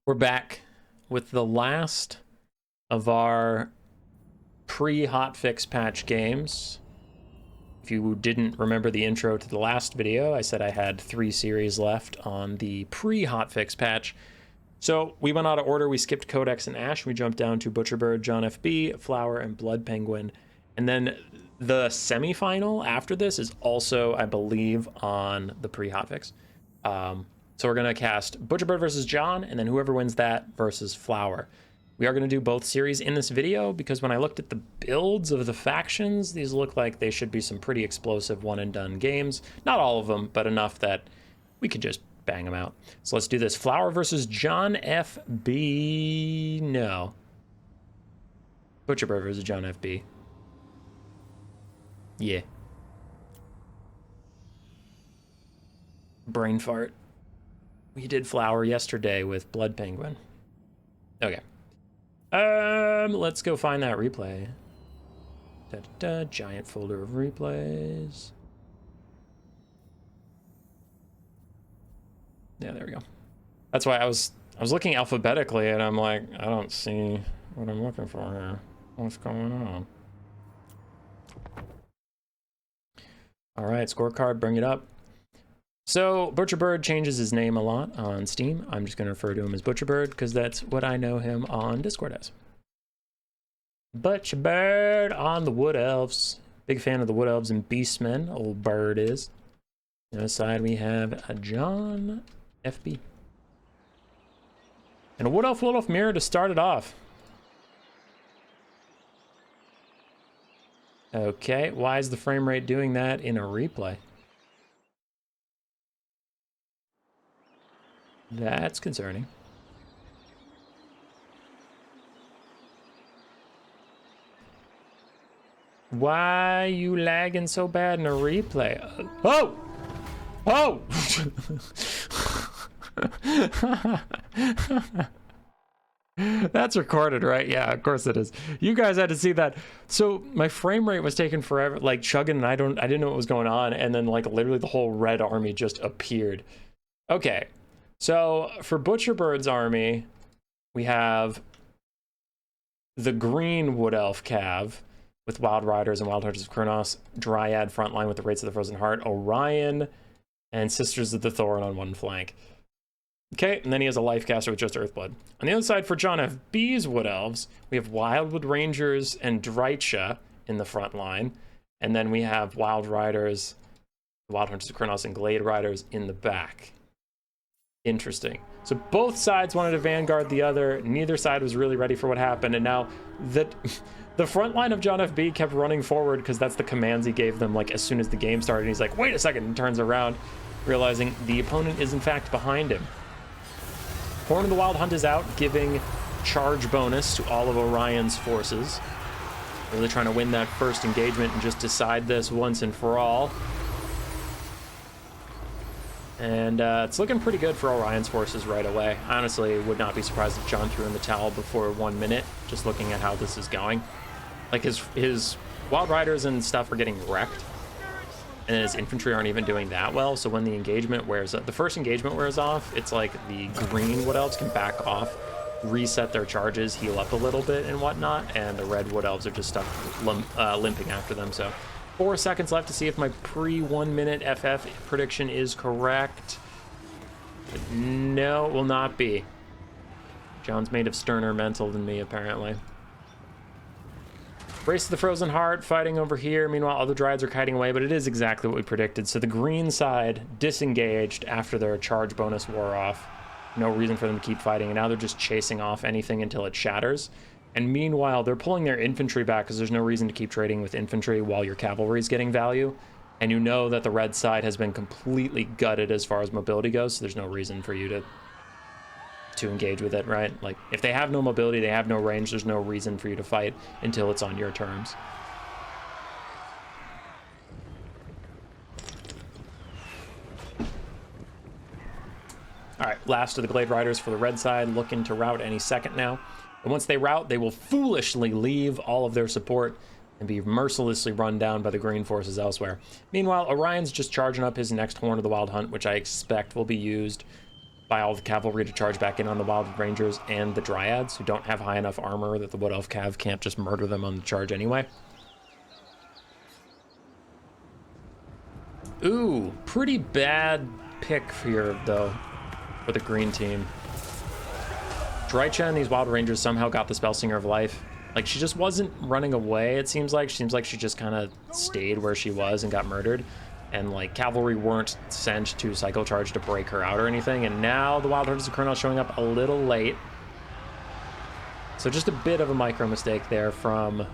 We're back with the last of our pre-hotfix patch games. If you didn't remember the intro to the last video, I said I had 3 series left on the pre-hotfix patch. So we went out of order. We skipped Codex and Ash. We jumped down to Butcherbird, John FB, Flower, and Blood Penguin. And then the semifinal after this is also, I believe, on the pre-hotfix. So we're going to cast Butcherbird versus John, and then whoever wins that versus Flower. We are going to do both series in this video because when I looked at the builds of the factions, these look like they should be some pretty explosive one-and-done games. Not all of them, but enough that we could just bang them out. So let's do this. Flower versus John FB. No. Butcherbird versus John FB. Yeah. Brain fart. We did Flower yesterday with Blood Penguin. Okay. Let's go find that replay. Giant folder of replays. Yeah, there we go. That's why I was looking alphabetically and I'm like, I don't see what I'm looking for here. What's going on? All right, scorecard, bring it up. So Butcherbird changes his name a lot on Steam. I'm just going to refer to him as Butcherbird because that's what I know him on Discord as. Butcherbird on the Wood Elves. Big fan of the Wood Elves and Beastmen. Old Bird is. On the other side we have a John FB. And a Wood Elf mirror to start it off. Okay, why is the frame rate doing that in a replay? That's concerning. Why are you lagging so bad in a replay? Oh! Oh! That's recorded, right? Yeah, of course it is. You guys had to see that. So my frame rate was taking forever, like chugging, and I didn't know what was going on, and then like literally the whole red army just appeared. Okay. So for Butcherbird's army, we have the green Wood Elf Cav with Wild Riders and Wild Hunters of Kronos, Dryad frontline with the Wraiths of the Frozen Heart, Orion, and Sisters of the Thorn on one flank. Okay, and then he has a Life Caster with just Earthblood. On the other side, for John FB's Wood Elves, we have Wildwood Rangers and Drycha in the front line, and then we have Wild Riders, Wild Hunters of Kronos, and Glade Riders in the back. Interesting. So both sides wanted to vanguard the other. Neither side was really ready for what happened. And now that the front line of John FB kept running forward because that's the commands he gave them like as soon as the game started. And he's like, wait a second, and turns around, realizing the opponent is in fact behind him. Horn of the Wild Hunt is out, giving charge bonus to all of Orion's forces. Really trying to win that first engagement and just decide this once and for all. And it's looking pretty good for Orion's forces right away. I honestly would not be surprised if John threw in the towel before 1 minute, just looking at how this is going. Like his Wild Riders and stuff are getting wrecked, and his infantry aren't even doing that well. So when the engagement wears up, the first engagement wears off, it's like the green Wood Elves can back off, reset their charges, heal up a little bit and whatnot, and the red Wood Elves are just stuck limping after them. So 4 seconds left to see if my pre-1 minute FF prediction is correct. No, it will not be. John's made of sterner mental than me, apparently. Race to the Frozen Heart fighting over here. Meanwhile, other Dryads are kiting away, but it is exactly what we predicted. So the green side disengaged after their charge bonus wore off. No reason for them to keep fighting, and now they're just chasing off anything until it shatters. And meanwhile, they're pulling their infantry back because there's no reason to keep trading with infantry while your cavalry is getting value. And you know that the red side has been completely gutted as far as mobility goes, so there's no reason for you to engage with it, right? Like, if they have no mobility, they have no range, there's no reason for you to fight until it's on your terms. All right, last of the Glade Riders for the red side, looking to rout any second now. And once they rout, they will foolishly leave all of their support and be mercilessly run down by the green forces elsewhere. Meanwhile, Orion's just charging up his next Horn of the Wild Hunt, which I expect will be used by all the cavalry to charge back in on the Wild Rangers and the Dryads, who don't have high enough armor that the Wood Elf Cav can't just murder them on the charge anyway. Ooh, pretty bad pick here, though, for the green team. Drycha and these Wild Rangers somehow got the Spellsinger of Life. Like, she just wasn't running away, it seems like. She just kind of stayed where she was and got murdered. And, like, cavalry weren't sent to Cycle Charge to break her out or anything. And now the Wild Hunters of Kurnoth showing up a little late. So just a bit of a micro mistake there from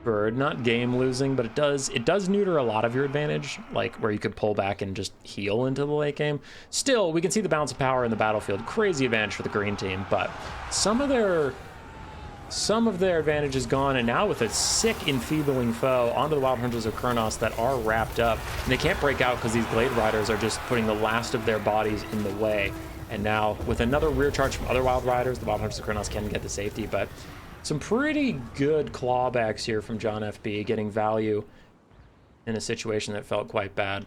Bird. Not game losing, but it does neuter a lot of your advantage, like where you could pull back and just heal into the late game. Still, we can see the balance of power in the battlefield. Crazy advantage for the green team, but some of their advantage is gone, and now with a sick enfeebling foe onto the Wild Hunters of Kurnoth that are wrapped up, and they can't break out because these Glade Riders are just putting the last of their bodies in the way. And now with another rear charge from other Wild Riders, the Wild Hunters of Kurnoth can get the safety, but some pretty good clawbacks here from John FB, getting value in a situation that felt quite bad.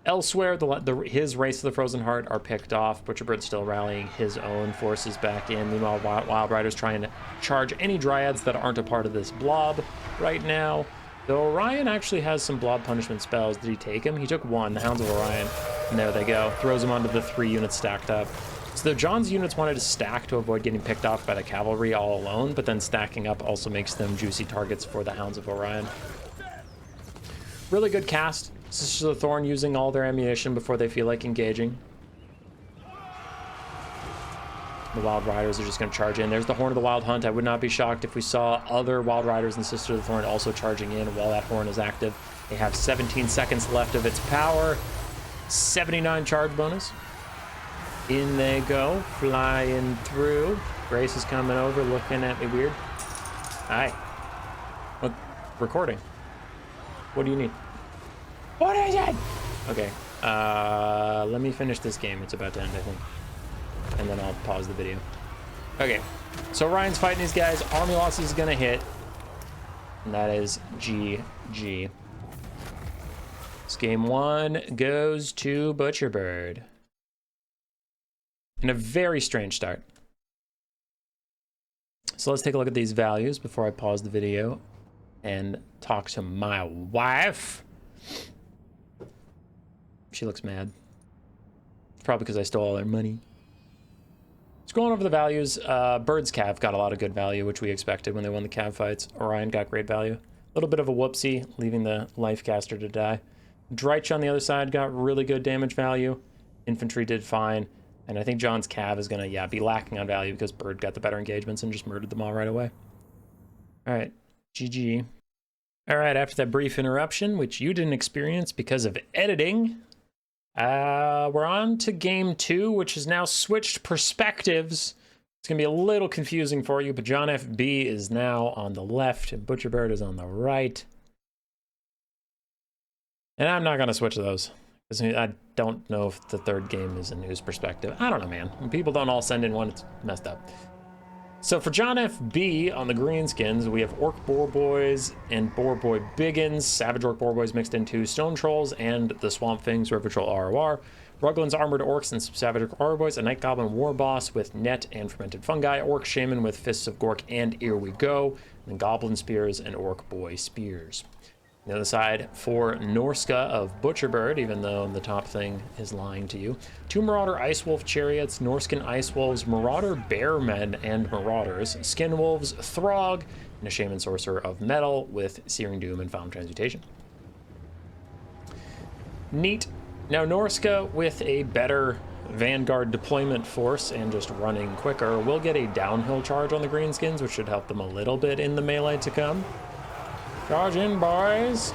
Elsewhere, his Race to the Frozen Heart are picked off. Butcherbird's still rallying his own forces back in. Meanwhile, Wild Riders trying to charge any Dryads that aren't a part of this blob right now. Though Orion actually has some blob punishment spells. Did he take him? He took one, the Hounds of Orion. And there they go. Throws him onto the 3 units stacked up. So John's units wanted to stack to avoid getting picked off by the cavalry all alone, but then stacking up also makes them juicy targets for the Hounds of Orion. Really good cast. Sisters of the Thorn using all their ammunition before they feel like engaging. The Wild Riders are just going to charge in. There's the Horn of the Wild Hunt. I would not be shocked if we saw other Wild Riders and Sisters of the Thorn also charging in while that horn is active. They have 17 seconds left of its power. 79 charge bonus. In they go, flying through. Grace is coming over, looking at me weird. Hi. What? Recording. What do you need? What is it? Okay. Let me finish this game. It's about to end, I think. And then I'll pause the video. Okay. So Ryan's fighting these guys. Army loss is gonna hit. And that is GG. This game 1 goes to Butcherbird. In a very strange start. So let's take a look at these values before I pause the video and talk to my wife. She looks mad. It's probably because I stole all their money. Scrolling over the values, Bird's Cav got a lot of good value, which we expected when they won the Cav fights. Orion got great value. A little bit of a whoopsie, leaving the Life Caster to die. Dreich on the other side got really good damage value. Infantry did fine. And I think John's Cav is going to, be lacking on value because Bird got the better engagements and just murdered them all right away. All right, GG. All right, after that brief interruption, which you didn't experience because of editing, we're on to game 2, which has now switched perspectives. It's going to be a little confusing for you, but John FB is now on the left and Butcherbird is on the right. And I'm not going to switch those. I don't know if the third game is a news perspective. I don't know, man. When people don't all send in one, it's messed up. So for John FB on the greenskins, we have Orc Boar Boys and Boar Boy Biggins, Savage Orc Boar Boys mixed into Stone Trolls, and the Swamp Things River Troll ROR. Ruglin's Armored Orcs and some Savage Orc ROR Boys, a Night Goblin War Boss with Net and Fermented Fungi, Orc Shaman with Fists of Gork and Here We Go, and Goblin Spears and Orc Boy Spears. On the other side, for Norska of Butcherbird, even though the top thing is lying to you. 2 Marauder Ice Wolf Chariots, Norscan Ice Wolves, Marauder Bearmen and Marauders, Skin Wolves, Throg, and a Shaman Sorcerer of Metal with Searing Doom and Found Transmutation. Neat. Now Norska, with a better Vanguard deployment force and just running quicker, will get a downhill charge on the greenskins, which should help them a little bit in the melee to come. Charge in, boys!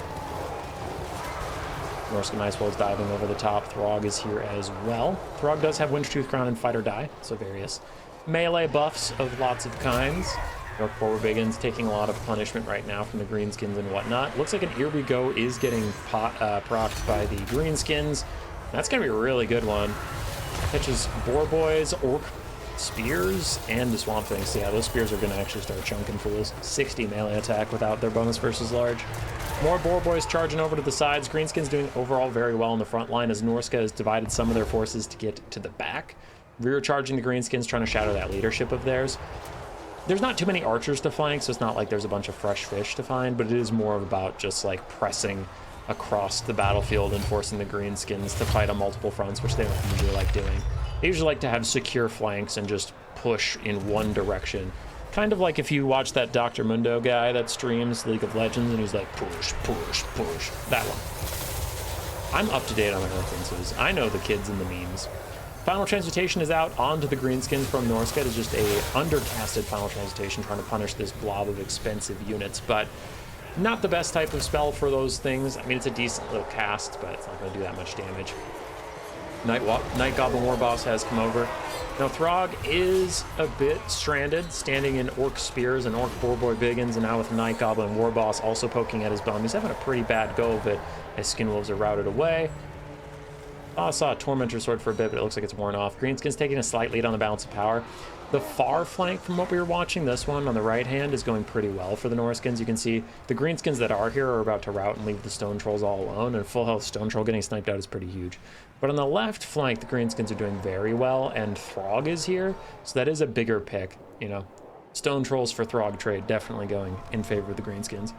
Norscan Ice Wolves diving over the top. Throg is here as well. Throg does have Wintertooth Crown and Fight or Die, so various melee buffs of lots of kinds. Orc Boar Biggins taking a lot of punishment right now from the greenskins and whatnot. Looks like an Here We Go is getting procced by the greenskins. That's going to be a really good one. Catches Boar Boys, Orc spears and the swamp things. So yeah, those spears are going to actually start chunking fools. 60 melee attack without their bonus versus large. More boar boys charging over to the sides. Greenskin's doing overall very well in the front line as Norska has divided some of their forces to get to the back. Rear charging the Greenskins, trying to shadow that leadership of theirs. There's not too many archers to flank, so it's not like there's a bunch of fresh fish to find, but it is more about just like pressing across the battlefield and forcing the Greenskins to fight on multiple fronts, which they don't usually like doing. They usually like to have secure flanks and just push in one direction. Kind of like if you watch that Dr. Mundo guy that streams League of Legends and he's like, push, push, push. That one. I'm up to date on my references. I know the kids and the memes. Final Transmutation is out onto the Greenskins from Norska. It's just a undercasted Final Transmutation trying to punish this blob of expensive units, but not the best type of spell for those things. I mean, it's a decent little cast, but it's not going to do that much damage. Night Goblin War Boss has come over. Now Throg is a bit stranded, standing in Orc Spears and Orc Boarboy Biggins, and now with Night Goblin War Boss also poking at his bum. He's having a pretty bad go of it as Skinwolves are routed away. I saw a Tormentor Sword for a bit, but it looks like it's worn off. Greenskin's taking a slight lead on the balance of power. The far flank from what we were watching, this one on the right hand, is going pretty well for the Norskins. You can see the Greenskins that are here are about to rout and leave the Stone Trolls all alone, and full health Stone Troll getting sniped out is pretty huge. But on the left flank, the Greenskins are doing very well, and Throg is here, so that is a bigger pick. You know, Stone Trolls for Throg trade definitely going in favor of the Greenskins.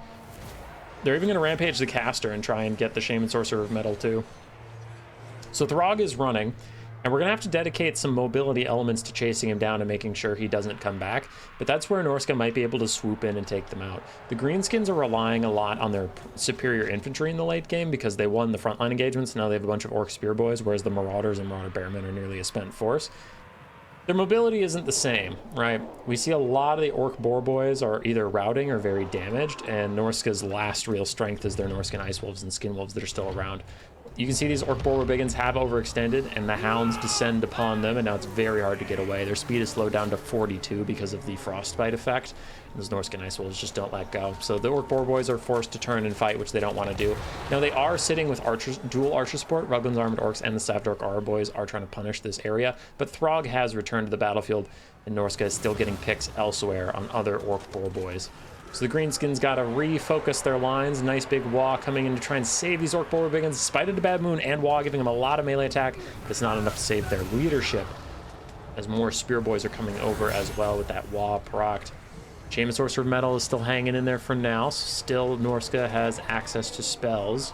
They're even going to rampage the caster and try and get the Shaman Sorcerer of Metal too. So Throg is running, and we're going to have to dedicate some mobility elements to chasing him down and making sure he doesn't come back, but that's where Norska might be able to swoop in and take them out. The Greenskins are relying a lot on their superior infantry in the late game because they won the frontline engagements. Now they have a bunch of Orc Spear Boys, whereas the Marauders and Marauder Bearmen are nearly a spent force. Their mobility isn't the same, right? We see a lot of the Orc Boar Boys are either routing or very damaged, and Norska's last real strength is their Norskan Ice Wolves and Skin Wolves that are still around. You can see these Orc Boar Biggins have overextended, and the Hounds descend upon them, and now it's very hard to get away. Their speed is slowed down to 42 because of the Frostbite effect. Those Norskan Ice Wolves just don't let go. So the Orc Boar Boys are forced to turn and fight, which they don't want to do. Now they are sitting with archers, dual archer support. Ruglin's Armored Orcs and the Savdark Aura Boys are trying to punish this area, but Throg has returned to the battlefield, and Norska is still getting picks elsewhere on other Orc Boar Boys. So the Greenskins got to refocus their lines. Nice big Wah coming in to try and save these Orc Boar Biggins, despite a bad moon, and Wah giving them a lot of melee attack. But it's not enough to save their leadership, as more Spear Boys are coming over as well with that Wah procced. Shaman Sorcerer of Metal is still hanging in there for now. So still, Norska has access to spells.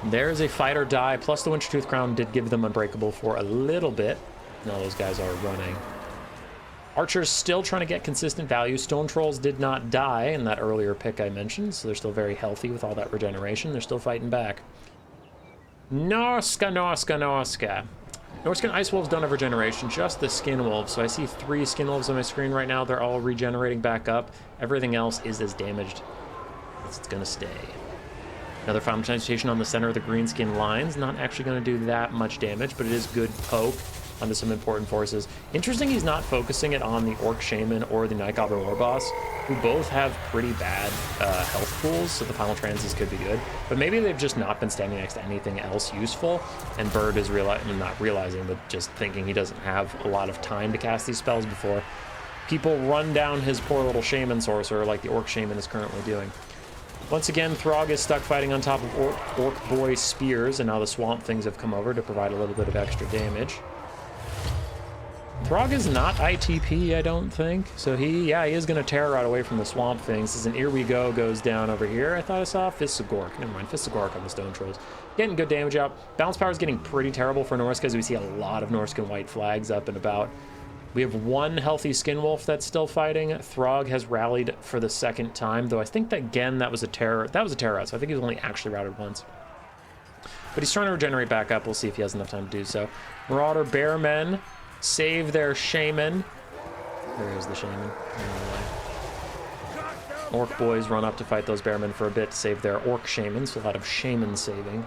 There's a fight or die, plus the Wintertooth Crown did give them Unbreakable for a little bit. Now those guys are running. Archers still trying to get consistent value. Stone Trolls did not die in that earlier pick I mentioned, so they're still very healthy with all that regeneration. They're still fighting back. Norska. Norskan Ice Wolves don't have regeneration, just the Skin Wolves. So I see 3 Skin Wolves on my screen right now. They're all regenerating back up. Everything else is as damaged as it's going to stay. Another Final Transmutation on the center of the Greenskin lines. Not actually going to do that much damage, but it is good poke onto some important forces. Interesting he's not focusing it on the Orc Shaman or the Night Goblin War Boss, who both have pretty bad health pools, so the final transes could be good. But maybe they've just not been standing next to anything else useful, and Bird is not realizing, but just thinking he doesn't have a lot of time to cast these spells before people run down his poor little Shaman Sorcerer like the Orc Shaman is currently doing. Once again, Throg is stuck fighting on top of Orc Boy Spears, and now the Swamp Things have come over to provide a little bit of extra damage. Throg is not ITP, I don't think. So he is going to tear right away from the Swamp Things. As an Here We Go goes down over here. I thought I saw Fists of Gork. Never mind, Fists of Gork on the Stone Trolls. Getting good damage out. Bounce power is getting pretty terrible for Norska, as we see a lot of Norskan white flags up and about. We have 1 healthy Skin Wolf that's still fighting. Throg has rallied for the 2nd time, though I think that, again, that was a terror. That was a terror out, so I think he was only actually routed once. But he's trying to regenerate back up. We'll see if he has enough time to do so. Marauder Bearmen save their Shaman. Where is the Shaman? Orc Boys run up to fight those Bearmen for a bit to save their Orc Shaman, so a lot of Shaman saving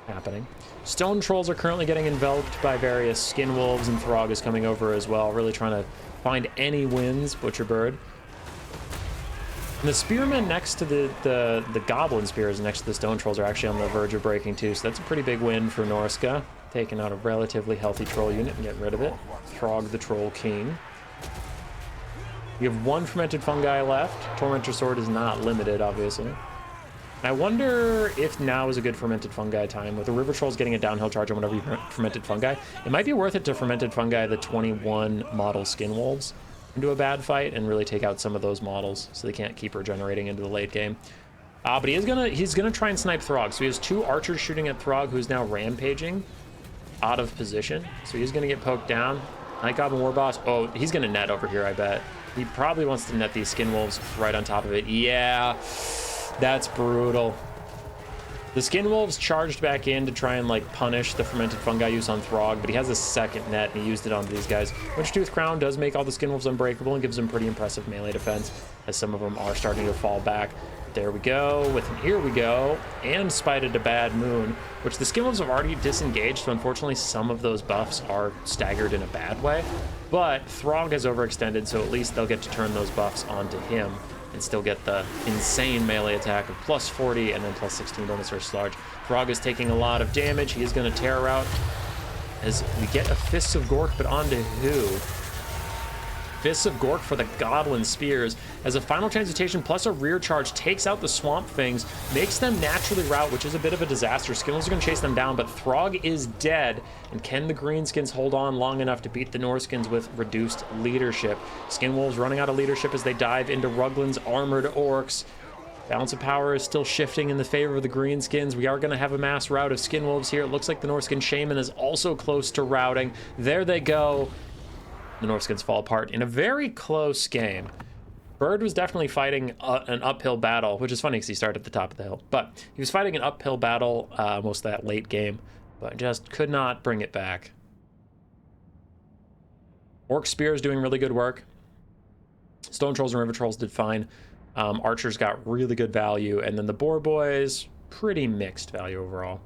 happening. Stone Trolls are currently getting enveloped by various Skin Wolves, and Throg is coming over as well, really trying to find any wins, Butcher Bird. And the Spearmen next to the Goblin Spears next to the Stone Trolls are actually on the verge of breaking too, so that's a pretty big win for Norska. taking out a relatively healthy troll unit and getting rid of it. Throg the Troll King. We have 1 fermented fungi left. Tormentor Sword is not limited, obviously. I wonder if now is a good fermented fungi time. With the River Trolls getting a downhill charge on whenever you fermented fungi, it might be worth it to fermented fungi the 21 model Skin Wolves into a bad fight and really take out some of those models so they can't keep regenerating into the late game. But he's gonna try and snipe Throg. So he has 2 archers shooting at Throg, who's now rampaging out of position. So he's gonna get poked down. Night Goblin War Boss. Oh, he's gonna net over here, I bet. He probably wants to net these Skin Wolves right on top of it. Yeah, that's brutal. The Skin Wolves charged back in to try and like punish the fermented fungi use on Throg, but he has a second net and he used it onto these guys. Wintertooth Crown does make all the Skin Wolves unbreakable and gives them pretty impressive melee defense, as some of them are starting to fall back. There we go, with an Here We Go, and Spited a Bad Moon, which the Skin Wolves have already disengaged, so unfortunately some of those buffs are staggered in a bad way. But Throg has overextended, so at least they'll get to turn those buffs onto him and still get the insane melee attack of plus 40 and then plus 16 bonus versus large. Throg is taking a lot of damage. He is going to Terror out as we get a Fists of Gork, but onto who? Fists of Gork for the Goblin Spears, as a final transmutation plus a rear charge takes out the Swamp Things, makes them naturally rout, which is a bit of a disaster. Skin Wolves are going to chase them down, but Throg is dead. And can the Greenskins hold on long enough to beat the Norskins with reduced leadership? Skin Wolves running out of leadership as they dive into Ruglin's armored orcs. Balance of power is still shifting in the favor of the Greenskins. We are going to have a mass rout of Skin Wolves here. It looks like the Norskin Shaman is also close to routing. There they go. The Norskins fall apart in a very close game. Bird was definitely fighting an uphill battle, which is funny because he started at the top of the hill. But he was fighting an uphill battle most of that late game, but just could not bring it back. Orc Spear is doing really good work. Stone Trolls and River Trolls did fine. Archers got really good value, and then the Boar Boys, pretty mixed value overall.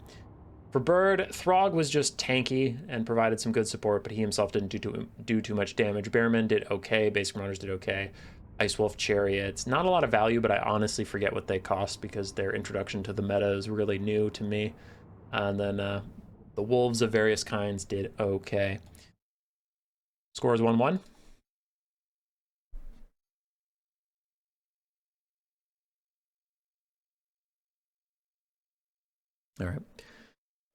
For Bird, Throg was just tanky and provided some good support, but he himself didn't do too much damage. Bearmen did okay, Basic Marauders did okay. Ice Wolf Chariots, not a lot of value, but I honestly forget what they cost because their introduction to the meta is really new to me. And then the Wolves of various kinds did okay. Score is 1-1. All right.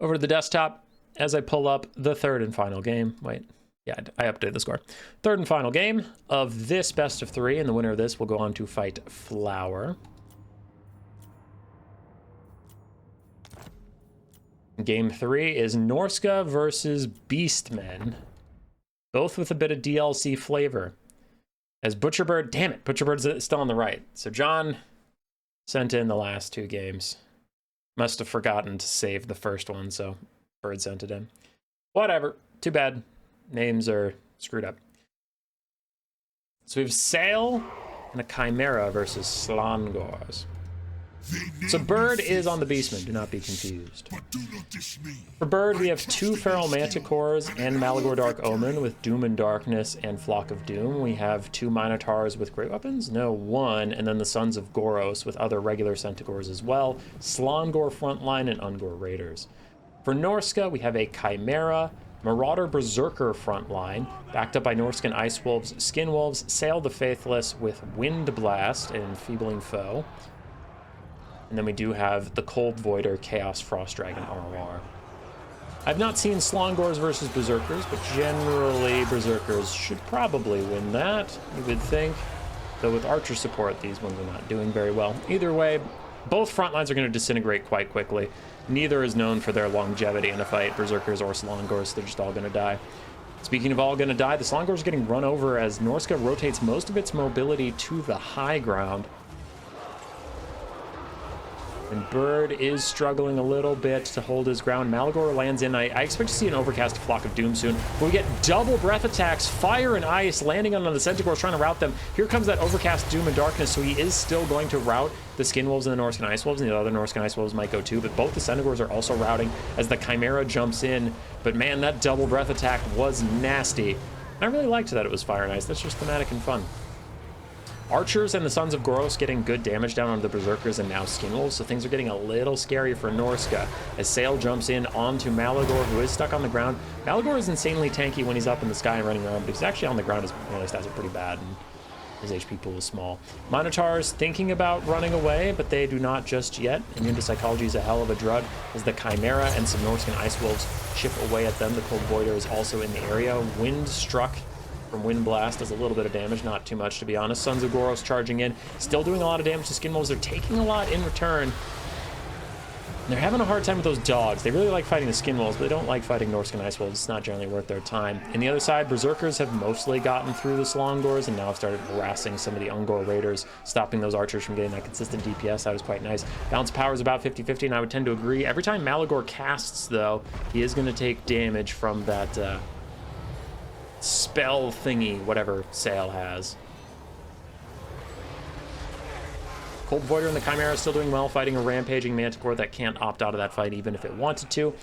Over to the desktop, as I pull up the third and final game. Wait, yeah, I updated the score. Third and final game of this best of 3, and the winner of this will go on to fight Flower. Game 3 is Norska versus Beastmen, both with a bit of DLC flavor. As Butcherbird, damn it, Butcherbird's still on the right. So John sent in the last 2 games. Must have forgotten to save the first one, so Bird sent it in. Whatever. Too bad. Names are screwed up. So we have Sail and a Chimera versus Slangors. So Bird is on the Beastman, do not be confused. For Bird, we have 2 Feral Manticores and Malagor Dark Omen with Doom and Darkness and Flock of Doom. We have 2 Minotaurs with Great Weapons? No, 1. And then the Sons of Goros with other regular Centaurs as well. Slangor Frontline and Ungor Raiders. For Norska, we have a Chimera, Marauder Berserker Frontline, backed up by Norskin Ice Wolves, Skin Wolves, Sail the Faithless with Wind Blast and Enfeebling Foe. And then we do have the Cold Voider Chaos Frost Dragon ROR. I've not seen Slangors versus Berserkers, but generally Berserkers should probably win that, you would think. Though with Archer support, these ones are not doing very well. Either way, both front lines are going to disintegrate quite quickly. Neither is known for their longevity in a fight, Berserkers or Slangors. They're just all going to die. Speaking of all going to die, the Slangors are getting run over as Norska rotates most of its mobility to the high ground. And Bird is struggling a little bit to hold his ground. Malagor lands in. I expect to see an overcast Flock of Doom soon. But we get double breath attacks, fire and ice, landing on the Centaurs, trying to rout them. Here comes that overcast Doom and Darkness, so he is still going to rout the Skin Wolves and the Norskin Ice Wolves, and the other Norskin Ice Wolves might go too, but both the Centaurs are also routing as the Chimera jumps in. But man, that double breath attack was nasty. I really liked that it was fire and ice. That's just thematic and fun. Archers and the Sons of Goros getting good damage down on the Berserkers and now Skinwolves, so things are getting a little scary for Norska as Sail jumps in onto Malagor, who is stuck on the ground. Malagor is insanely tanky when he's up in the sky and running around, but he's actually on the ground. His melee stats are pretty bad, and his HP pool is small. Minotaurs thinking about running away, but they do not just yet. Immune to Psychology is a hell of a drug as the Chimera and some Norscan Ice Wolves chip away at them. The Cold Voider is also in the area. Wind struck from Wind Blast does a little bit of damage, not too much to be honest. Sons of Goros charging in, still doing a lot of damage to Skinwolves. They're taking a lot in return. They're having a hard time with those dogs. They really like fighting the Skinwolves, but they don't like fighting Norscan Ice Wolves. It's not generally worth their time. On the other side, Berserkers have mostly gotten through the Slongors and now have started harassing some of the Ungor Raiders, stopping those archers from getting that consistent DPS. That was quite nice. Balance power is about 50-50, and I would tend to agree. Every time Malagor casts, though, he is going to take damage from that spell thingy, whatever Sail has. Cold Voider and the Chimera is still doing well, fighting a rampaging Manticore that can't opt out of that fight even if it wanted to.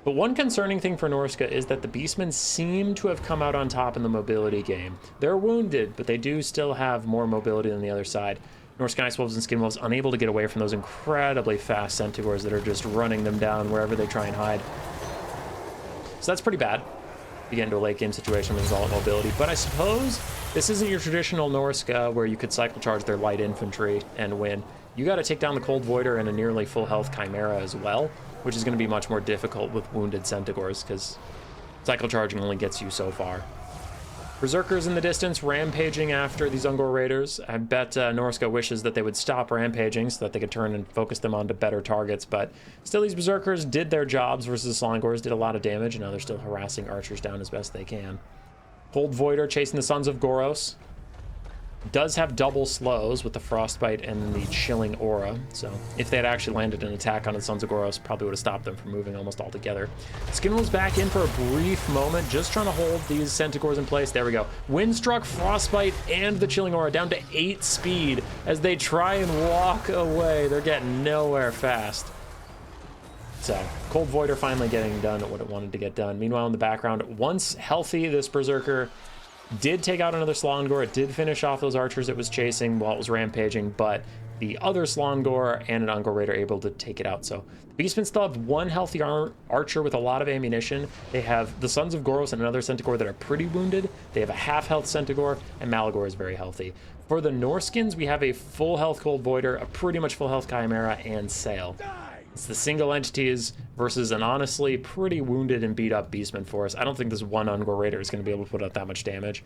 But one concerning thing for Norska is that the Beastmen seem to have come out on top in the mobility game. They're wounded, but they do still have more mobility than the other side. Norscan Ice Wolves and Skinwolves unable to get away from those incredibly fast Centaurs that are just running them down wherever they try and hide. So that's pretty bad. You get into a late game situation with all mobility, but I suppose this isn't your traditional Norska where you could cycle charge their light infantry and win. You got to take down the Cold Voider and a nearly full health Chimera as well, which is going to be much more difficult with wounded Centaurs because cycle charging only gets you so far. Berserkers in the distance, rampaging after these Ungor Raiders. I bet Norska wishes that they would stop rampaging so that they could turn and focus them onto better targets, but still these Berserkers did their jobs versus the Slongors, did a lot of damage, and now they're still harassing archers down as best they can. Cold Voider chasing the Sons of Goros. Does have double slows with the Frostbite and the Chilling Aura, so if they had actually landed an attack on the Sons of Goros, probably would have stopped them from moving almost altogether. Skinwolves back in for a brief moment, just trying to hold these Centaurs in place. There we go. Windstruck, Frostbite, and the Chilling Aura down to 8 speed as they try and walk away. They're getting nowhere fast. So, Cold Voider finally getting done what it wanted to get done. Meanwhile, in the background, once healthy, this Berserker did take out another Slongor. It did finish off those archers it was chasing while it was rampaging, but the other Slongor and an Ungor Raider able to take it out. So the Beastmen still have one healthy archer with a lot of ammunition. They have the Sons of Goros and another Centaur that are pretty wounded. They have a half-health Centaur, and Malagor is very healthy. For the Norskins, we have a full-health Cold Voider, a pretty much full-health Chimera, and Sail. It's the single entities versus an honestly pretty wounded and beat up Beastman force. I don't think this one Ungor Raider is going to be able to put out that much damage.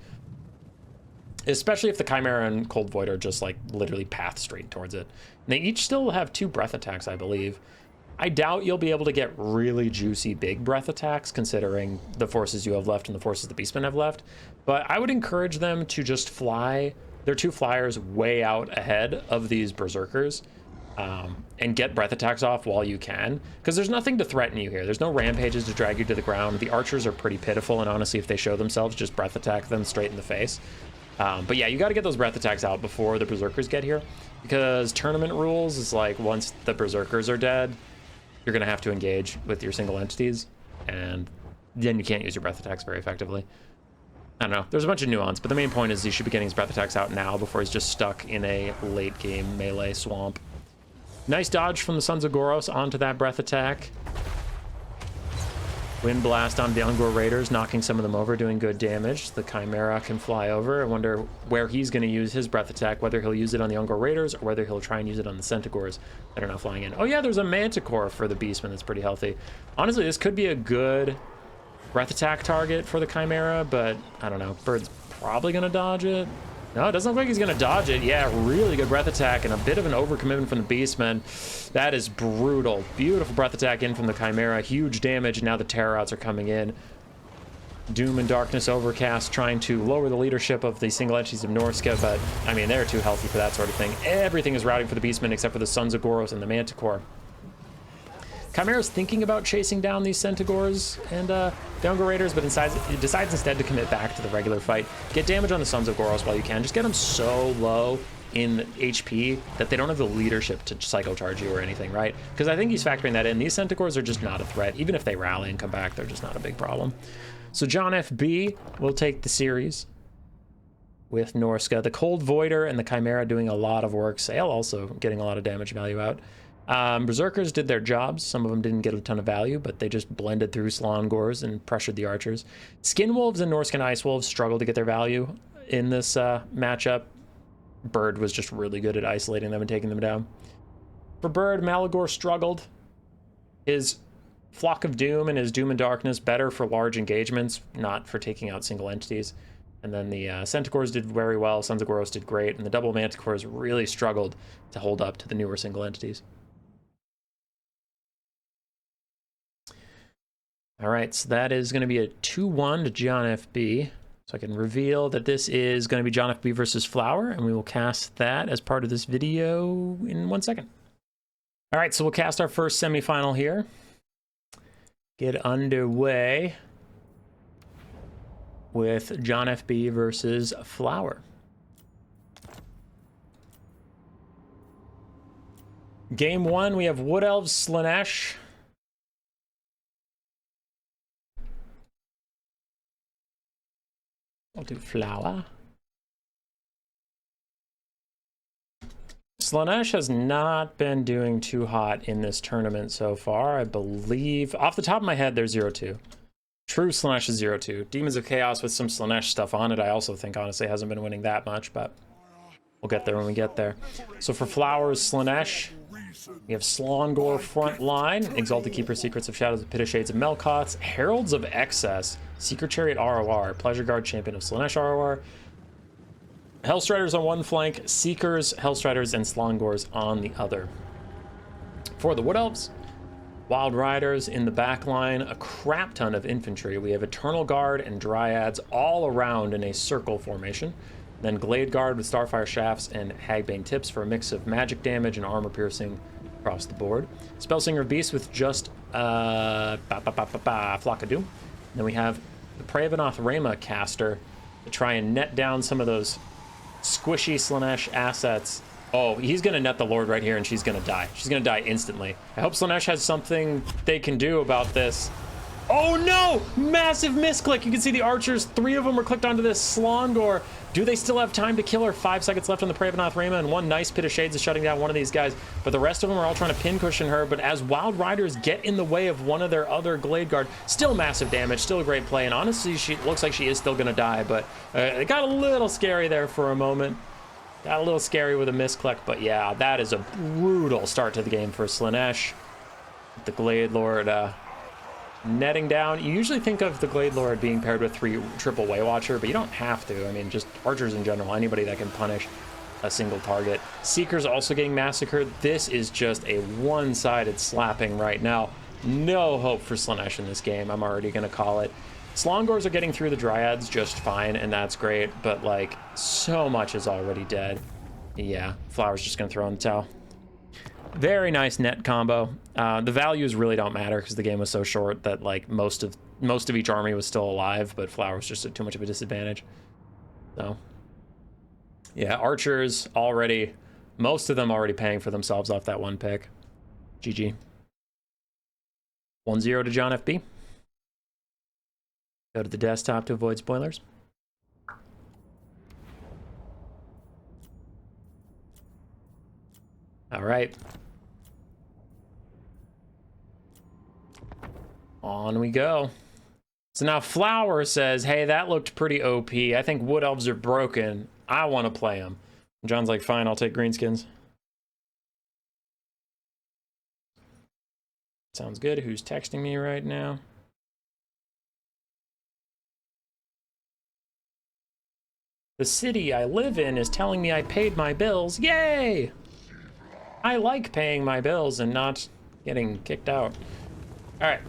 Especially if the Chimera and Cold Void are just like literally path straight towards it. And they each still have 2 breath attacks, I believe. I doubt you'll be able to get really juicy big breath attacks considering the forces you have left and the forces the Beastmen have left. But I would encourage them to just fly their 2 flyers way out ahead of these Berserkers. And get breath attacks off while you can, because there's nothing to threaten you here. There's no rampages to drag you to the ground. The archers are pretty pitiful, and honestly, if they show themselves, just breath attack them straight in the face. But yeah, you got to get those breath attacks out before the Berserkers get here, because tournament rules is like once the Berserkers are dead, you're going to have to engage with your single entities, and then you can't use your breath attacks very effectively. I don't know. There's a bunch of nuance, but the main point is he should be getting his breath attacks out now before he's just stuck in a late game melee swamp. Nice dodge from the Sons of Goros onto that breath attack. Wind blast onto the Ungor Raiders, knocking some of them over, doing good damage. The Chimera can fly over. I wonder where he's going to use his breath attack, whether he'll use it on the Ungor Raiders or whether he'll try and use it on the Centaurs that are not flying in. Oh yeah, there's a Manticore for the Beastman that's pretty healthy. Honestly, this could be a good breath attack target for the Chimera, but I don't know. Bird's probably going to dodge it. No, it doesn't look like he's going to dodge it. Yeah, really good breath attack and a bit of an overcommitment from the Beastmen. That is brutal. Beautiful breath attack in from the Chimera. Huge damage, and now the Terror Outs are coming in. Doom and Darkness Overcast trying to lower the leadership of the single entities of Norska, but, I mean, they're too healthy for that sort of thing. Everything is routing for the Beastmen except for the Sons of Goros and the Manticore. Chimera's thinking about chasing down these Centaurs and the Ungor Raiders, but decides instead to commit back to the regular fight. Get damage on the Sons of Goros while you can. Just get them so low in HP that they don't have the leadership to cycle charge you or anything, right? Because I think he's factoring that in. These Centaurs are just not a threat. Even if they rally and come back, they're just not a big problem. So John FB will take the series with Norska. The Cold Voider and the Chimera doing a lot of work. Sail also getting a lot of damage value out. Berserkers did their jobs. Some of them didn't get a ton of value, but they just blended through Slongors and pressured the archers. Skin Wolves and Norscan Ice Wolves struggled to get their value in this matchup. Bird was just really good at isolating them and taking them down. For Bird, Malagor struggled. His Flock of Doom and his Doom and Darkness better for large engagements, not for taking out single entities. And then the Centaurs did very well, Sons of Goros did great, and the double Manticores really struggled to hold up to the newer single entities. All right, so that is going to be a 2-1 to John FB. So I can reveal that this is going to be John FB versus Flower, and we will cast that as part of this video in 1 second. All right, so we'll cast our first semifinal here. Get underway with John FB versus Flower. Game 1, we have Wood Elves, Slaanesh. I'll do Flower. Slaanesh has not been doing too hot in this tournament so far. I believe, off the top of my head, they're 0-2. True Slaanesh is 0-2. Demons of Chaos with some Slaanesh stuff on it, I also think, honestly, hasn't been winning that much, but we'll get there when we get there. So for Flowers, Slaanesh, we have Slongor front line, Exalted Keeper, Secrets of Shadows, Pit of Shades of Melkoths, Heralds of Excess, Seeker Chariot ROR, Pleasure Guard, Champion of Slaanesh ROR, Hellstriders on one flank, Seekers, Hellstriders, and Slongors on the other. For the Wood Elves, Wild Riders in the back line, a crap ton of infantry. We have Eternal Guard and Dryads all around in a circle formation. Then Glade Guard with Starfire Shafts and Hagbane Tips for a mix of magic damage and armor piercing across the board. Spellsinger of Beasts with just Flock of Doom. Then we have the Pravenoth Rama caster to try and net down some of those squishy Slaanesh assets. Oh, he's gonna net the Lord right here and she's gonna die. She's gonna die instantly. I hope Slaanesh has something they can do about this. Oh no! Massive misclick! You can see the archers, 3 of them were clicked onto this Slongor. Do they still have time to kill her? 5 seconds left on the Pravenoth Rama, and one nice Pit of Shades is shutting down one of these guys. But the rest of them are all trying to pincushion her, but as Wild Riders get in the way of one of their other Glade Guard, still massive damage, still a great play, and honestly, she looks like she is still gonna die, but it got a little scary there for a moment. Got a little scary with a misclick, but yeah, that is a brutal start to the game for Slaanesh. The Glade Lord netting down. You usually think of the Glade Lord being paired with triple Way Watcher, but you don't have to. I mean, just archers in general, anybody that can punish a single target. Seekers also getting massacred. This is just a one-sided slapping right now. No hope for Slaanesh in this game. I'm already gonna call it. Slongors are getting through the Dryads just fine, and that's great, but like, so much is already dead. Yeah, Flower's just gonna throw in the towel. Very nice net combo. The values really don't matter because the game was so short that like most of each army was still alive, but Flower was just at too much of a disadvantage. So yeah, archers already, most of them already paying for themselves off that one pick. GG. 1-0 to John FB. Go to the desktop to avoid spoilers. All right. On we go. So now Flower says, hey, that looked pretty OP. I think Wood Elves are broken. I want to play them. John's like, fine, I'll take greenskins. Sounds good. Who's texting me right now? The city I live in is telling me I paid my bills. Yay! I like paying my bills and not getting kicked out. All right.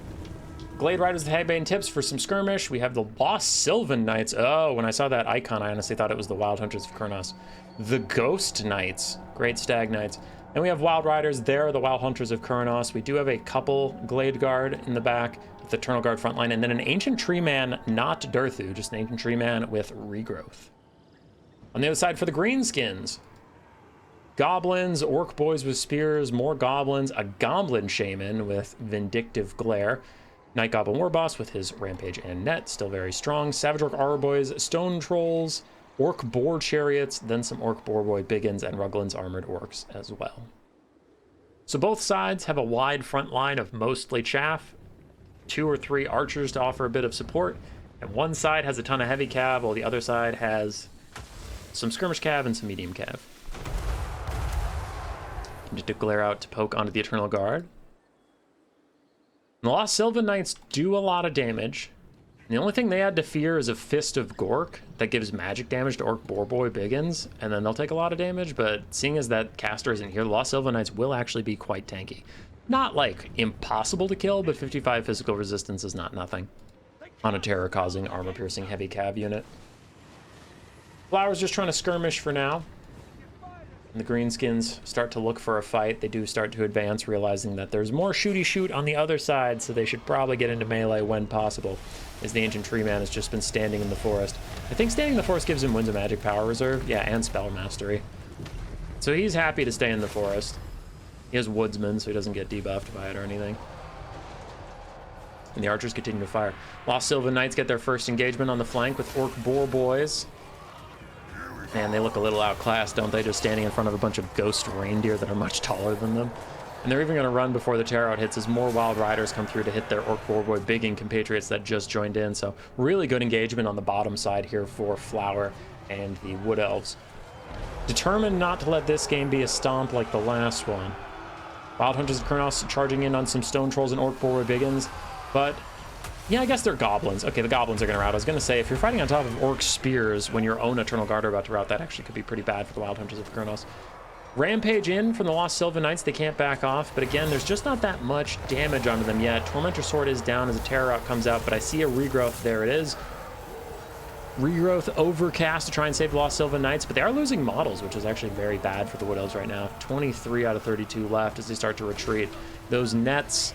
Glade Riders with Hagbane Tips for some skirmish. We have the Lost Sylvan Knights. Oh, when I saw that icon, I honestly thought it was the Wild Hunters of Kurnos. The Ghost Knights. Great Stag Knights. And we have Wild Riders. They're the Wild Hunters of Kurnos. We do have a couple Glade Guard in the back with the Eternal Guard frontline. And then an Ancient Tree Man, not Durthu, just an Ancient Tree Man with Regrowth. On the other side for the Greenskins. Goblins, Orc Boys with Spears, more Goblins, a Goblin Shaman with Vindictive Glare. Night Goblin Warboss with his Rampage and Net, still very strong. Savage Orc Aura Boys, Stone Trolls, Orc boar chariots, then some orc boar boy biggins, and Ruglin's armored orcs as well. So both sides have a wide front line of mostly chaff, 2 or 3 archers to offer a bit of support, and one side has a ton of heavy cav, while the other side has some skirmish cav and some medium cav. Just to glare out to poke onto the Eternal Guard. And the Lost Sylvan Knights do a lot of damage. The only thing they had to fear is a Fist of Gork that gives magic damage to Orc Boarboy Biggins, and then they'll take a lot of damage, but seeing as that caster isn't here, the Lost Sylvan Knights will actually be quite tanky. Not, like, impossible to kill, but 55 physical resistance is not nothing on a terror-causing, armor-piercing heavy cav unit. Flower's just trying to skirmish for now. And the greenskins start to look for a fight. They do start to advance, realizing that there's more shooty-shoot on the other side, so they should probably get into melee when possible, as the Ancient Tree Man has just been standing in the forest. I think standing in the forest gives him Winds of Magic Power Reserve, yeah, and Spell Mastery. So he's happy to stay in the forest. He has Woodsman, so he doesn't get debuffed by it or anything. And the archers continue to fire. Lost Sylvan Knights get their first engagement on the flank with Orc Boar Boys. Man, they look a little outclassed, don't they? Just standing in front of a bunch of ghost reindeer that are much taller than them. And they're even going to run before the Tear Out hits as more Wild Riders come through to hit their Orc Boar Boy Biggin compatriots that just joined in. So really good engagement on the bottom side here for Flower and the Wood Elves. Determined not to let this game be a stomp like the last one. Wild Hunters of Kurnos charging in on some Stone Trolls and Orc Boar Boy Biggins, but yeah, I guess they're goblins. Okay, the goblins are going to rout. I was going to say, if you're fighting on top of orc spears when your own Eternal Guard are about to rout, that actually could be pretty bad for the Wild Hunters of Kurnos. Rampage in from the Lost Sylvan Knights. They can't back off, but again, there's just not that much damage onto them yet. Tormentor Sword is down as a Terror Rout comes out, but I see a Regrowth. There it is. Regrowth overcast to try and save the Lost Sylvan Knights, but they are losing models, which is actually very bad for the Wood Elves right now. 23 out of 32 left as they start to retreat. Those nets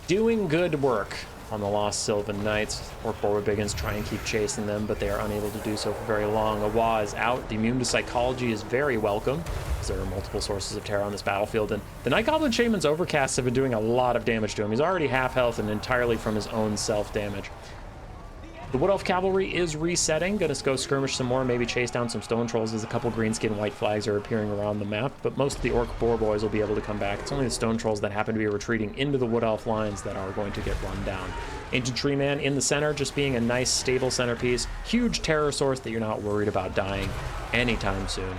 doing good work on the Lost Sylvan Knights. Orc Boar Biggins try and keep chasing them, but they are unable to do so for very long. Awa is out. The immune to psychology is very welcome, because there are multiple sources of terror on this battlefield, and the Night Goblin Shaman's overcasts have been doing a lot of damage to him. He's already half health and entirely from his own self-damage. The Wood Elf Cavalry is resetting. Gonna go skirmish some more, maybe chase down some Stone Trolls as a couple greenskin white flags are appearing around the map, but most of the Orc Boar Boys will be able to come back. It's only the Stone Trolls that happen to be retreating into the Wood Elf lines that are going to get run down. Ancient Tree Man in the center, just being a nice, stable centerpiece. Huge terror source that you're not worried about dying anytime soon.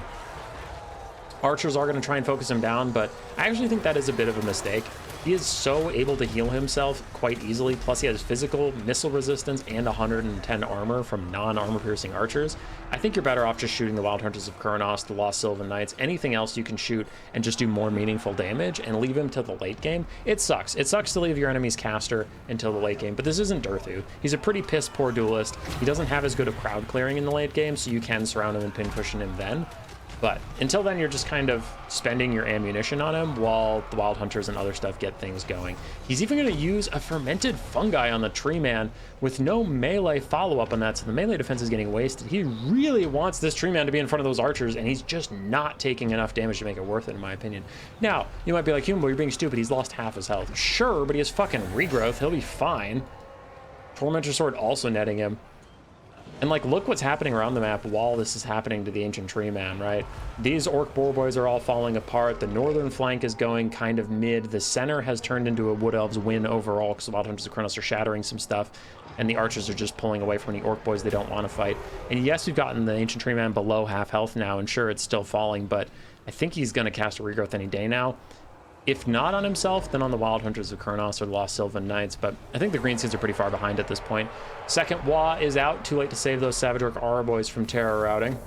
Archers are going to try and focus him down, but I actually think that is a bit of a mistake. He is so able to heal himself quite easily, plus he has physical, missile resistance, and 110 armor from non-armor piercing archers. I think you're better off just shooting the Wild Hunters of Kurnos, the Lost Sylvan Knights, anything else you can shoot and just do more meaningful damage and leave him to the late game. It sucks. It sucks to leave your enemy's caster until the late game, but this isn't Durthu. He's a pretty piss-poor duelist. He doesn't have as good of crowd clearing in the late game, so you can surround him and pin cushion him then. But until then, you're just kind of spending your ammunition on him while the Wild Hunters and other stuff get things going. He's even going to use a fermented fungi on the Tree Man with no melee follow-up on that, so the melee defense is getting wasted. He really wants this Tree Man to be in front of those archers, and he's just not taking enough damage to make it worth it, in my opinion. Now, you might be like, Human Boy, you're being stupid. He's lost half his health. Sure, but he has fucking Regrowth. He'll be fine. Tormentor Sword also netting him. And, like, look what's happening around the map while this is happening to the Ancient Tree Man, right? These Orc Boar Boys are all falling apart. The northern flank is going kind of mid. The center has turned into a Wood Elves win overall because the Wild Hunters of Kurnos are shattering some stuff. And the archers are just pulling away from the Orc Boys they don't want to fight. And yes, we've gotten the Ancient Tree Man below half health now, and sure, it's still falling, but I think he's going to cast a Regrowth any day now. If not on himself, then on the Wild Hunters of Kurnos or the Lost Sylvan Knights, but I think the Greenskins are pretty far behind at this point. Second Wa is out, too late to save those Savage Orc Aura Boys from terror routing.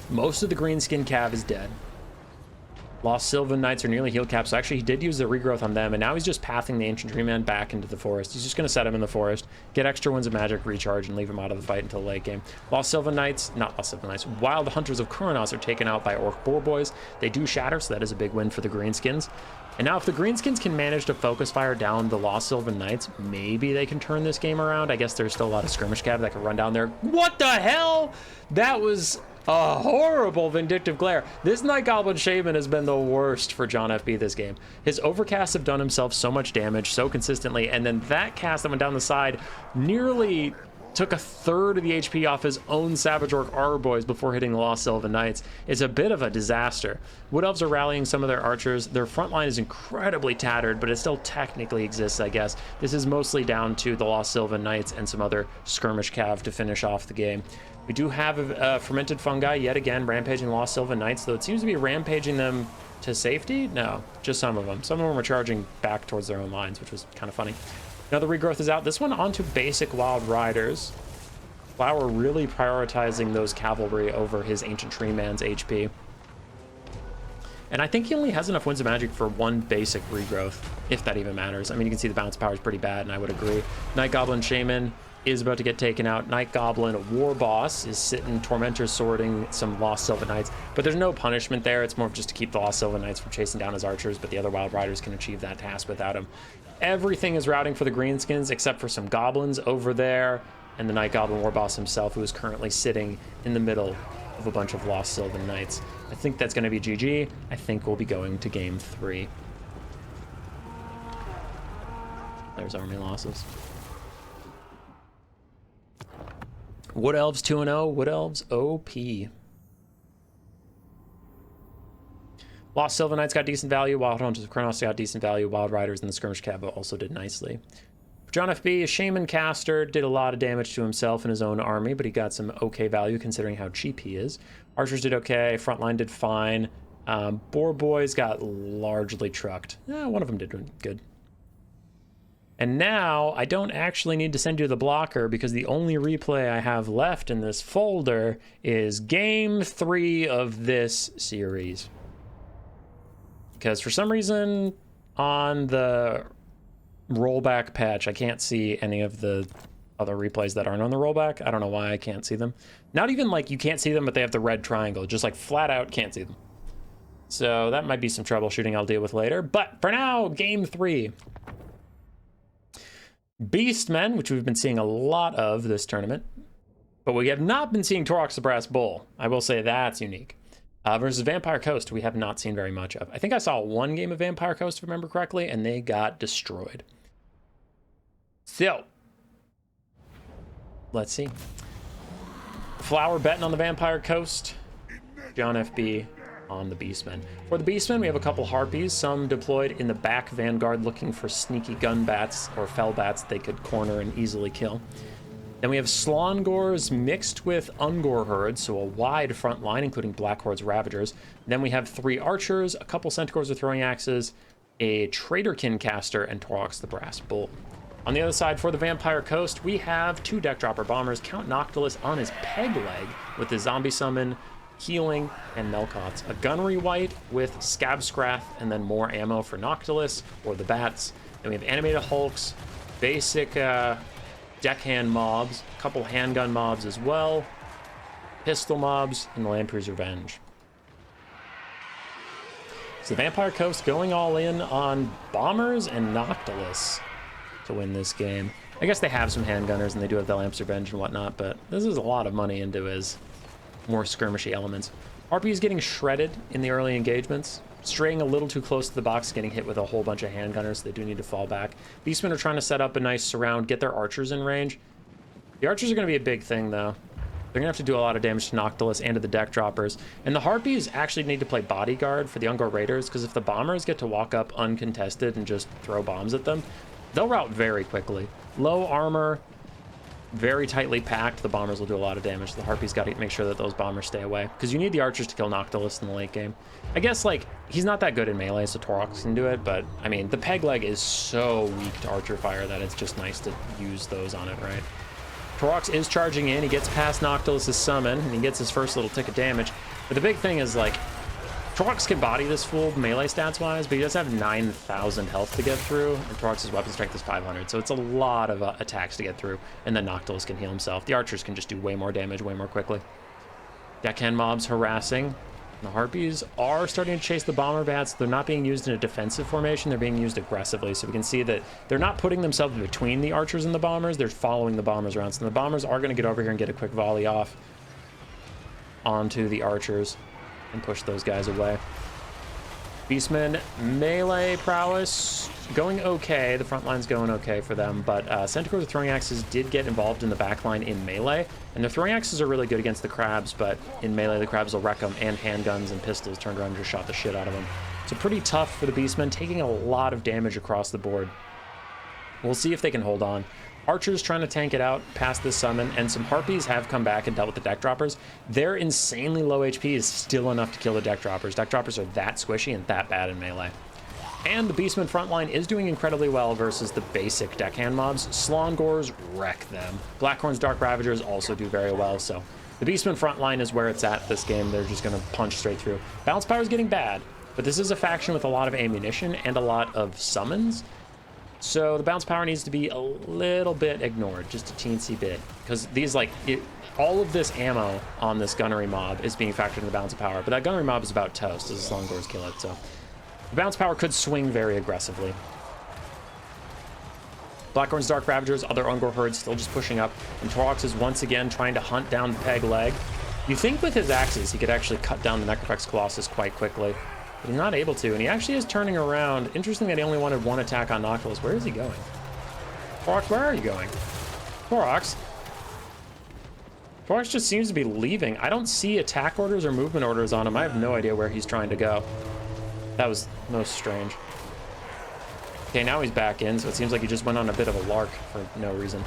Most of the Greenskin Cav is dead. Lost Sylvan Knights are nearly heal capped, so actually he did use the Regrowth on them, and now he's just pathing the Ancient Tree Man back into the forest. He's just going to set him in the forest, get extra Winds of Magic, recharge, and leave him out of the fight until the late game. Lost Sylvan Knights, not Lost Sylvan Knights, Wild Hunters of Kurnos are taken out by Orc Boar Boys. They do shatter, so that is a big win for the Greenskins. And now if the Greenskins can manage to focus fire down the Lost Sylvan Knights, maybe they can turn this game around. I guess there's still a lot of skirmish cav that can run down there. What the hell? That was a horrible Vindictive Glare. This Night Goblin Shaman has been the worst for John FB this game. His overcasts have done himself so much damage so consistently, and then that cast that went down the side nearly took a third of the HP off his own Savage Orc Arbor Boys before hitting the Lost Sylvan Knights. It's a bit of a disaster. Wood Elves are rallying some of their archers. Their front line is incredibly tattered, but it still technically exists, I guess. This is mostly down to the Lost Sylvan Knights and some other skirmish cav to finish off the game. We do have a fermented fungi yet again rampaging Lost Sylvan Knights, though it seems to be rampaging them to safety. No, just some of them. Some of them are charging back towards their own lines, which was kind of funny. Another regrowth is out. This one onto basic Wild Riders. Flower really prioritizing those cavalry over his Ancient Tree Man's HP. And I think he only has enough Winds of Magic for one basic regrowth, if that even matters. I mean, you can see the bounce power is pretty bad, and I would agree. Night Goblin Shaman is about to get taken out. Night Goblin War Boss is sitting Tormentor sorting some Lost Sylvan Knights, but there's no punishment there. It's more just to keep the Lost Sylvan Knights from chasing down his archers, but the other Wild Riders can achieve that task without him. Everything is routing for the Greenskins except for some goblins over there, and the Night Goblin War Boss himself, who is currently sitting in the middle of a bunch of Lost Sylvan Knights. I think that's going to be GG. I think we'll be going to game 3. There's army losses. Wood Elves 2-0. Wood Elves OP. Lost Sylvan Knights got decent value. Wild Hunters of Kronos got decent value. Wild Riders and the Skirmish Cav also did nicely. John FB, a Shaman Caster, did a lot of damage to himself and his own army, but he got some okay value considering how cheap he is. Archers did okay. Frontline did fine. Boar Boys got largely trucked. One of them did good. And now I don't actually need to send you the blocker because the only replay I have left in this folder is game 3 of this series. Because for some reason on the rollback patch, I can't see any of the other replays that aren't on the rollback. I don't know why I can't see them. Not even like you can't see them, but they have the red triangle. Just like flat out can't see them. So that might be some troubleshooting I'll deal with later. But for now, game 3. Beastmen, which we've been seeing a lot of this tournament. But we have not been seeing Torox the Brass Bull. I will say that's unique. Versus Vampire Coast, we have not seen very much of. I think I saw one game of Vampire Coast, if I remember correctly, and they got destroyed. So, let's see. Flower betting on the Vampire Coast. John FB on the Beastmen. For the Beastmen, we have a couple Harpies, some deployed in the back vanguard looking for sneaky gun bats or fell bats they could corner and easily kill. Then we have Slongors mixed with Ungor herds, so a wide front line, including Black Horde's Ravagers. Then we have 3 archers, a couple Centaurs with throwing axes, a Traderkin caster, and Torox the Brass Bull. On the other side, for the Vampire Coast, we have 2 deck dropper bombers, Count Noctilus on his peg leg with the zombie summon, healing, and Melkots. A gunnery white with Scab Scrath, and then more ammo for Noctilus or the bats. Then we have animated hulks, basic deckhand mobs, a couple handgun mobs as well, pistol mobs, and the Lamprey's Revenge. So Vampire Coast going all in on bombers and Noctilus to win this game. I guess they have some handgunners and they do have the Lamprey's Revenge and whatnot, but this is a lot of money into his more skirmishy elements. RP is getting shredded in the early engagements. Straying a little too close to the box, getting hit with a whole bunch of handgunners, so they do need to fall back. Beastmen are trying to set up a nice surround, get their archers in range. The archers are going to be a big thing, though. They're going to have to do a lot of damage to Noctilus and to the deck droppers. And the Harpies actually need to play bodyguard for the Ungor Raiders, because if the bombers get to walk up uncontested and just throw bombs at them, they'll rout very quickly. Low armor, very tightly packed, the bombers will do a lot of damage. The Harpies got to make sure that those bombers stay away, because you need the archers to kill Noctilus in the late game. I guess, like, he's not that good in melee, so Torox can do it, but, I mean, the peg leg is so weak to archer fire that it's just nice to use those on it, right? Torox is charging in, he gets past Noctilus's summon, and he gets his first little tick of damage. But the big thing is, like, Torox can body this fool melee stats-wise, but he does have 9,000 health to get through, and Torox's weapon strength is 500, so it's a lot of attacks to get through, and then Noctilus can heal himself. The archers can just do way more damage way more quickly. Deckhand mobs harassing. The Harpies are starting to chase the bomber bats. They're not being used in a defensive formation, they're being used aggressively, so we can see that they're not putting themselves between the archers and the bombers, they're following the bombers around, so the bombers are going to get over here and get a quick volley off onto the archers and push those guys away. Beastmen melee prowess going okay. The front line's going okay for them, but Centaur's throwing axes did get involved in the back line in melee, and their throwing axes are really good against the crabs, but in melee the crabs will wreck them, and handguns and pistols turned around and just shot the shit out of them. So pretty tough for the Beastmen, taking a lot of damage across the board. We'll see if they can hold on. Archers trying to tank it out past this summon, and some Harpies have come back and dealt with the deck droppers. Their insanely low HP is still enough to kill the deck droppers. Deck droppers are that squishy and that bad in melee. And the Beastman frontline is doing incredibly well versus the basic deckhand mobs. Slongors wreck them. Blackhorn's Dark Ravagers also do very well, so the Beastman frontline is where it's at this game. They're just going to punch straight through. Balance power is getting bad, but this is a faction with a lot of ammunition and a lot of summons. So the bounce power needs to be a little bit ignored, just a teensy bit, because these all of this ammo on this gunnery mob is being factored in the bounce of power, but that gunnery mob is about toast as long as kill it, so the bounce power could swing very aggressively. Blackhorn's Dark Ravagers, other Ungor herds still just pushing up, and Torox is once again trying to hunt down the Peg Leg. You think with his axes he could actually cut down the Necrophex Colossus quite quickly, but he's not able to, and he actually is turning around. Interesting that he only wanted one attack on Noctilus. Where is he going? Torox, where are you going? Torox? Torox just seems to be leaving. I don't see attack orders or movement orders on him. I have no idea where he's trying to go. That was most strange. Okay, now he's back in, so it seems like he just went on a bit of a lark for no reason.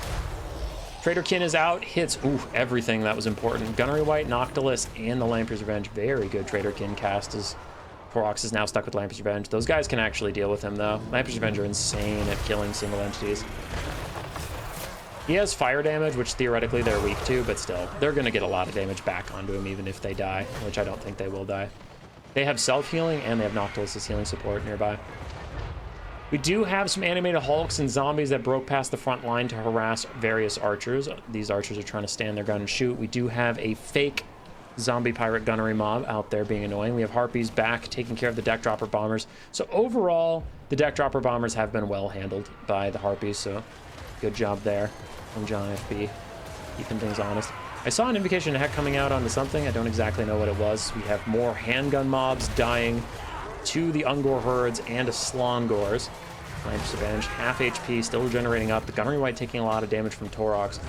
Traderkin is out, hits, everything that was important. Gunnery White, Noctilus, and the Lamprey's Revenge. Very good Traderkin cast as Torox is now stuck with Lamprey's Revenge. Those guys can actually deal with him, though. Lamprey's Revenge are insane at killing single entities. He has fire damage, which theoretically they're weak to, but still, they're going to get a lot of damage back onto him even if they die, which I don't think they will die. They have self-healing, and they have Noctilus's healing support nearby. We do have some animated Hulks and zombies that broke past the front line to harass various archers. These archers are trying to stand their ground and shoot. We do have a fake zombie pirate gunnery mob out there being annoying. We have Harpies back taking care of the deck dropper bombers. So overall, the deck dropper bombers have been well handled by the Harpies, so good job there from John FB, keeping things honest. I saw an invocation of heck coming out onto something. I don't exactly know what it was. We have more handgun mobs dying to the Ungor herds and to Slongors. Lamprey's Revenge, half HP, still regenerating up. The Gunnery White taking a lot of damage from Torox.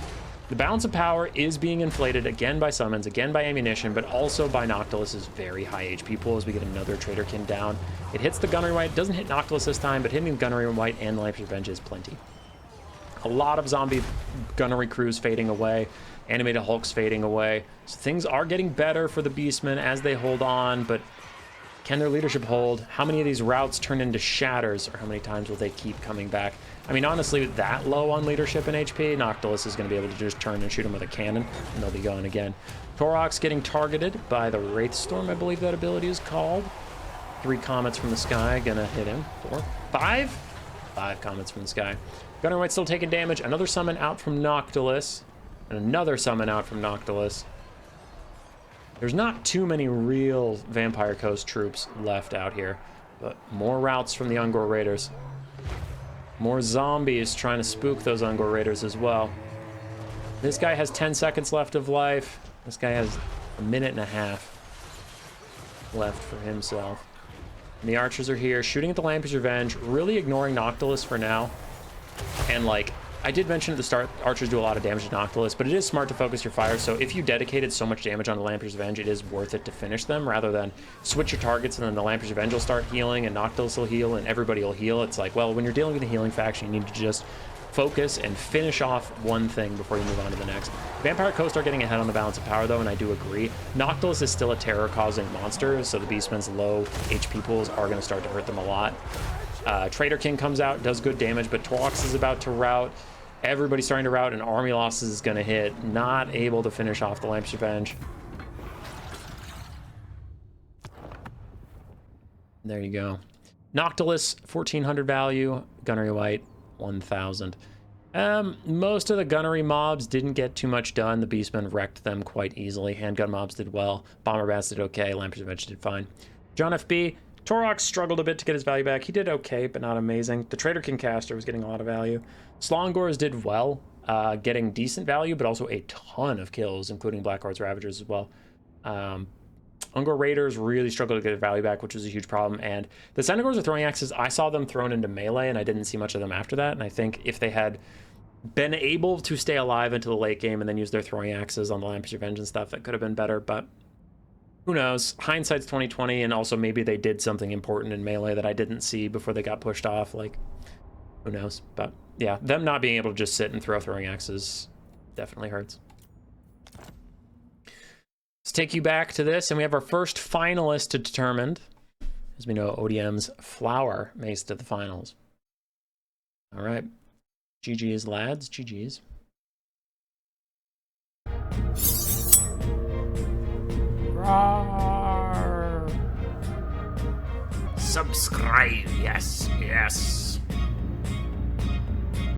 The balance of power is being inflated again by summons, again by ammunition, but also by Noctilus's very high HP pool as we get another Traderkin down. It hits the Gunnery White, doesn't hit Noctilus this time, but hitting the Gunnery White and the Lamprey's Revenge is plenty. A lot of zombie gunnery crews fading away, animated Hulks fading away. So things are getting better for the Beastmen as they hold on, but can their leadership hold? How many of these routes turn into shatters, or how many times will they keep coming back? I mean, honestly, with that low on leadership and HP, Noctilus is going to be able to just turn and shoot him with a cannon, and they'll be going again. Torox getting targeted by the Wraith Storm, I believe that ability is called. 3 comets from the sky, gonna hit him. 4, 5? 5 comets from the sky. Gunner White still taking damage. Another summon out from Noctilus, and another summon out from Noctilus. There's not too many real Vampire Coast troops left out here, but more routes from the Ungor Raiders. More zombies trying to spook those Ungor Raiders as well. This guy has 10 seconds left of life. This guy has a minute and a half left for himself. And the archers are here, shooting at the Lamprey's Revenge, really ignoring Noctilus for now. And like, I did mention at the start, archers do a lot of damage to Noctilus, but it is smart to focus your fire, so if you dedicated so much damage on the Lamprey's Revenge, it is worth it to finish them, rather than switch your targets and then the Lamprey's Revenge will start healing and Noctilus will heal and everybody will heal. It's like, well, when you're dealing with a healing faction, you need to just focus and finish off one thing before you move on to the next. Vampire Coast are getting ahead on the balance of power though, and I do agree. Noctilus is still a terror-causing monster, so the Beastmen's low HP pools are going to start to hurt them a lot. Trader King comes out, does good damage, but Torox is about to rout. Everybody's starting to rout, and army losses is going to hit. Not able to finish off the Lamprey's Revenge. There you go. Noctilus, 1400 value. Gunnery White, 1000. Most of the gunnery mobs didn't get too much done. The Beastmen wrecked them quite easily. Handgun mobs did well. Bomber Bats did okay. Lamprey's Revenge did fine. John FB, Torox struggled a bit to get his value back. He did okay, but not amazing. The Trader King caster was getting a lot of value. Slongors did well, getting decent value, but also a ton of kills, including Blackhorn's Ravagers as well. Ungor Raiders really struggled to get their value back, which was a huge problem. And the Centaurs are throwing axes. I saw them thrown into melee, and I didn't see much of them after that. And I think if they had been able to stay alive into the late game and then use their throwing axes on the Lampe's Revenge and stuff, it could have been better. But who knows? Hindsight's 2020, and also maybe they did something important in melee that I didn't see before they got pushed off. Like, who knows? But yeah, them not being able to just sit and throw throwing axes definitely hurts. Let's take you back to this, and we have our first finalist to determined. As we know, ODM's Flower makes it to the finals. All right. GG's, lads. GG's. Roar. Subscribe. Yes, yes.